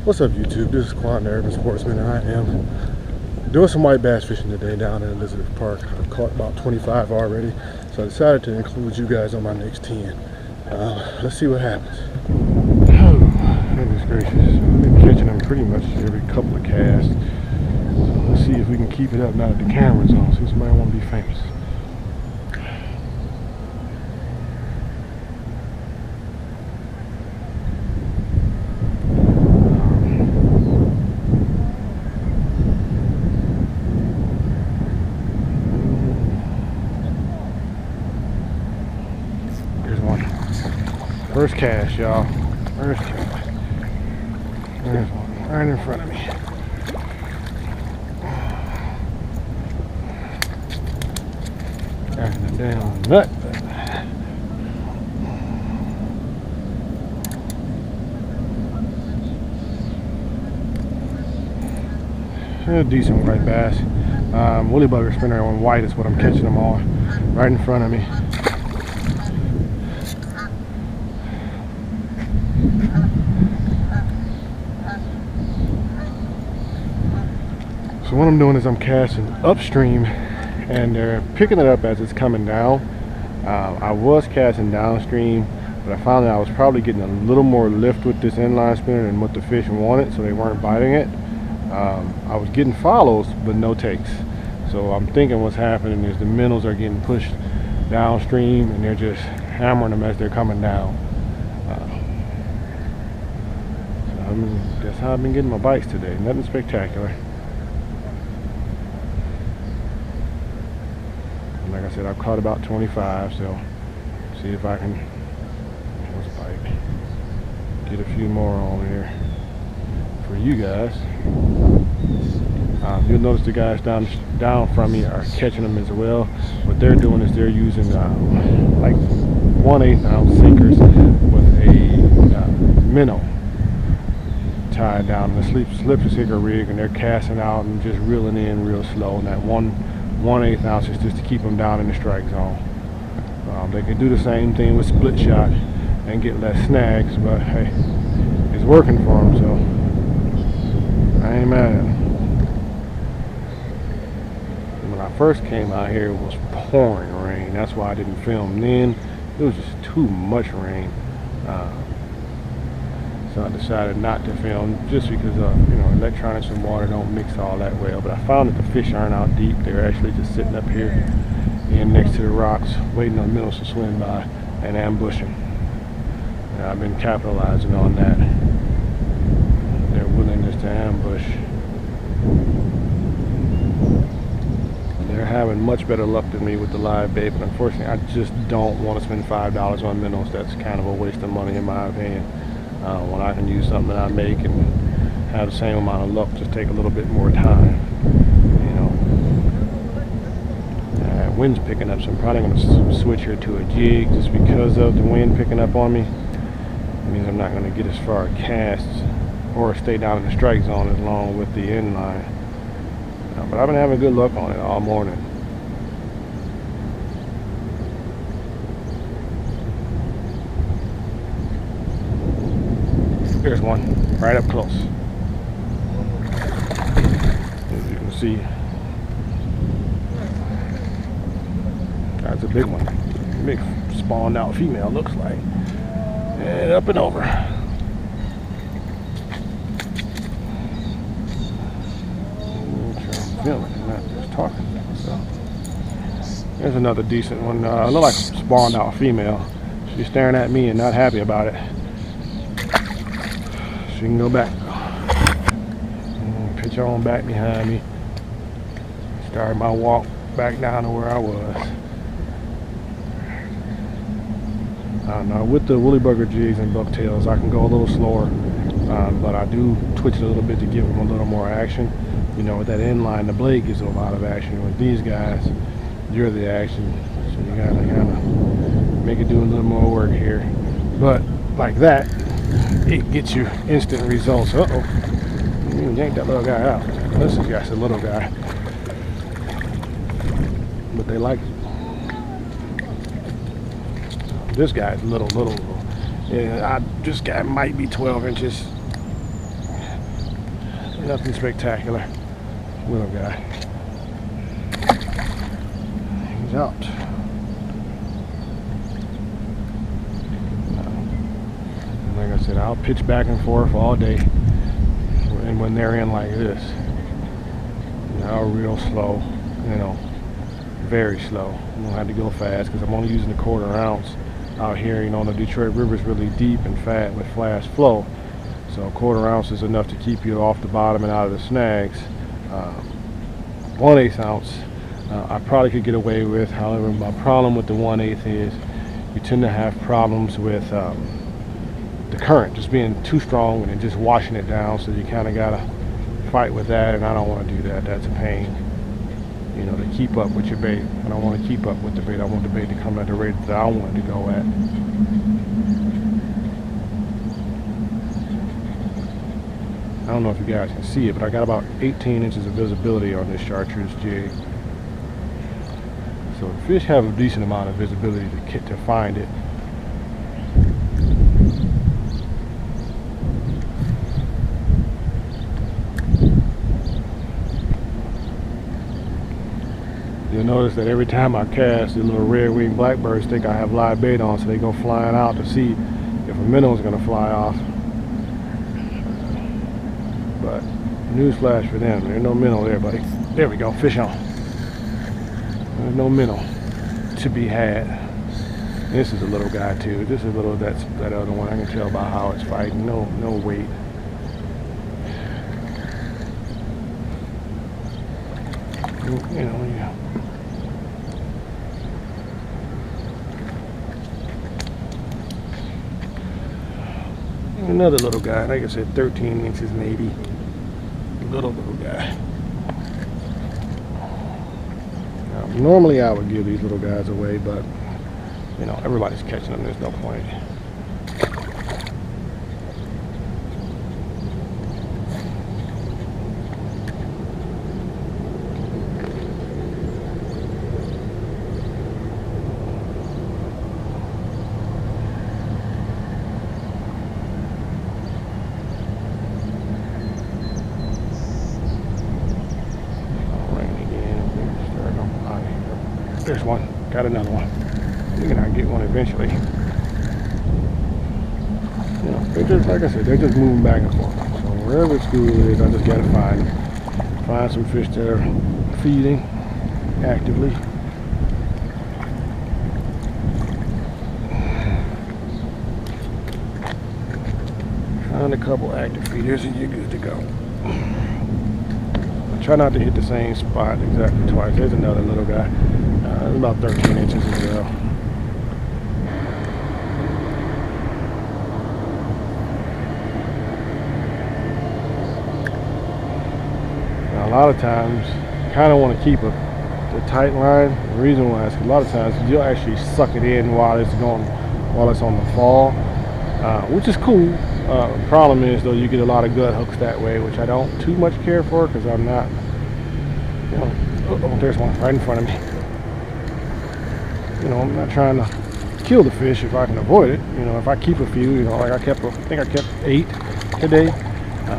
What's up, YouTube? This is Quan, the Urban Sportsman, and I am doing some white bass fishing today down in Elizabeth Park. I've caught about 25 already, so I decided to include you guys on my next 10. Let's see what happens. Oh, goodness gracious. I've been catching them pretty much every couple of casts. So let's see if we can keep it up now that the camera's on. See if somebody want to be famous. First cast, y'all. First cast. There's one right in front of me. Got the damn nut. A decent white bass. Woolly bugger spinner on white is what I'm catching them on. Right in front of me. So what I'm doing is I'm casting upstream and they're picking it up as it's coming down. I was casting downstream, but I found that I was probably getting a little more lift with this inline spinner than what the fish wanted, so they weren't biting it. I was getting follows, but no takes. So I'm thinking what's happening is the minnows are getting pushed downstream and they're just hammering them as they're coming down. So that's how I've been getting my bites today. Nothing spectacular. Like I said, I've caught about 25, so see if I can get a few more on here for you guys. You'll notice the guys down from me are catching them as well. What they're doing is they're using like 1/8 ounce sinkers with a minnow tied down in a slip sinker rig, and they're casting out and just reeling in real slow. And that 1/8 ounce is just to keep them down in the strike zone. They can do the same thing with split shot and get less snags, but hey, it's working for them, so I ain't mad at them. When I first came out here, it was pouring rain. That's why I didn't film then. It was just too much rain. So I decided not to film just because electronics and water don't mix all that well. But I found that the fish aren't out deep. They're actually just sitting up here and next to the rocks waiting on minnows to swim by and ambushing. And I've been capitalizing on that, their willingness to ambush. They're having much better luck than me with the live bait, but unfortunately I just don't want to spend $5 on minnows. That's kind of a waste of money in my opinion. When I can use something that I make and have the same amount of luck, just take a little bit more time, wind's picking up, so I'm probably going to switch here to a jig just because of the wind picking up on me. It means I'm not going to get as far casts or stay down in the strike zone as long with the inline. But I've been having good luck on it all morning. There's one right up close. As you can see, that's a big one. Big spawned out female, looks like. And up and over. I'm filming, not just talking. So there's another decent one. Look like a spawned out female. She's staring at me and not happy about it. She can go back. Pitch on back behind me. Start my walk back down to where I was. Now with the woolly bugger jigs and bucktails, I can go a little slower, but I do twitch it a little bit to give them a little more action. With that inline, the blade gives it a lot of action. With these guys, you're the action, so you gotta kind of make it do a little more work here. But like that, it gets you instant results. Uh-oh. You yank that little guy out. This guy's a little guy. But they like it. This guy's little. Yeah, this guy might be 12 inches. Nothing spectacular. Little guy. He's out. Like I said, I'll pitch back and forth all day, and when they're in like this, now real slow, you know, very slow. I don't have to go fast because I'm only using a 1/4 ounce out here. You know, the Detroit River is really deep and fat with flash flow, so a 1/4 ounce is enough to keep you off the bottom and out of the snags. 1/8 ounce I probably could get away with. However, my problem with the 1/8 is you tend to have problems with the current just being too strong and then just washing it down, so you kind of gotta fight with that, and I don't want to do that. That's a pain, you know, to keep up with your bait. I don't want to keep up with the bait. I want the bait to come at the rate that I want it to go at. I don't know if you guys can see it, but I got about 18 inches of visibility on this chartreuse jig, so the fish have a decent amount of visibility to find it. You'll notice that every time I cast, the little red-winged blackbirds think I have live bait on, so they go flying out to see if a minnow is going to fly off. But newsflash for them, there's no minnow there, buddy. There we go, fish on. There's no minnow to be had. This is a little guy too. This is a little, that's that other one. I can tell by how it's fighting. No weight. You know, yeah. Another little guy, like I said, 13 inches maybe. Little guy. Now, normally I would give these little guys away, but you know, everybody's catching them. There's no point. There's one. Got another one. We're gonna get one eventually. You know, they're just, like I said, they're just moving back and forth. So wherever the school is, I just gotta find some fish that are feeding actively. Find a couple active feeders and you're good to go. Try not to hit the same spot exactly twice. There's another little guy. It's about 13 inches as well. Now, a lot of times, you kind of want to keep a tight line. The reason why is because a lot of times you'll actually suck it in while it's on the fall, which is cool. The problem is though, you get a lot of gut hooks that way, which I don't too much care for because I'm not, you know. Oh, there's one right in front of me. You know, I'm not trying to kill the fish if I can avoid it. You know, if I keep a few, you know, like I think I kept 8 today.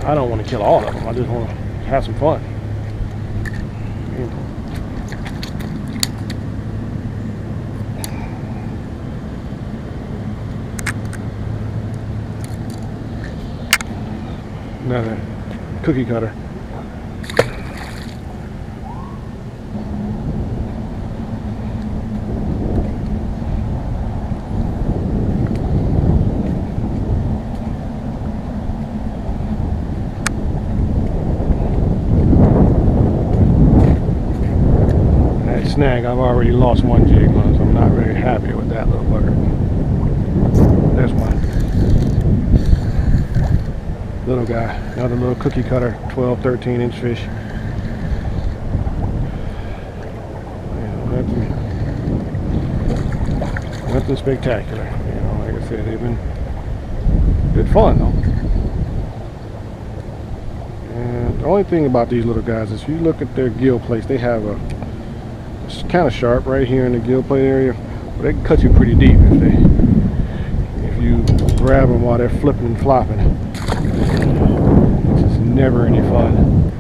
I don't want to kill all of them. I just want to have some fun. You know. Another cookie cutter. That snag, I've already lost one jig on, so I'm not very happy with that little bugger. There's one. Little guy, another little cookie cutter, 12, 13 inch fish. You know, nothing spectacular. You know, like I said, they've been good fun though. And the only thing about these little guys is if you look at their gill plates, they have it's kind of sharp right here in the gill plate area, but they can cut you pretty deep if you grab them while they're flipping and flopping. never any fun.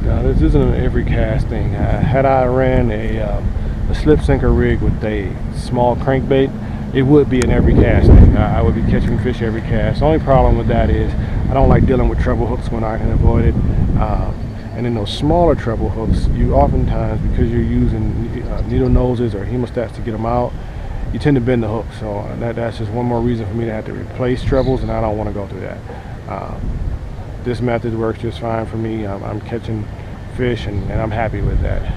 Now, this isn't an every cast thing. Had I ran a slip sinker rig with a small crankbait, it would be an every cast thing. I would be catching fish every cast. The only problem with that is I don't like dealing with treble hooks when I can avoid it. And in those smaller treble hooks, you oftentimes, because you're using needle noses or hemostats to get them out, you tend to bend the hook. So that's just one more reason for me to have to replace trebles, and I don't want to go through that. This method works just fine for me. I'm catching fish, and I'm happy with that.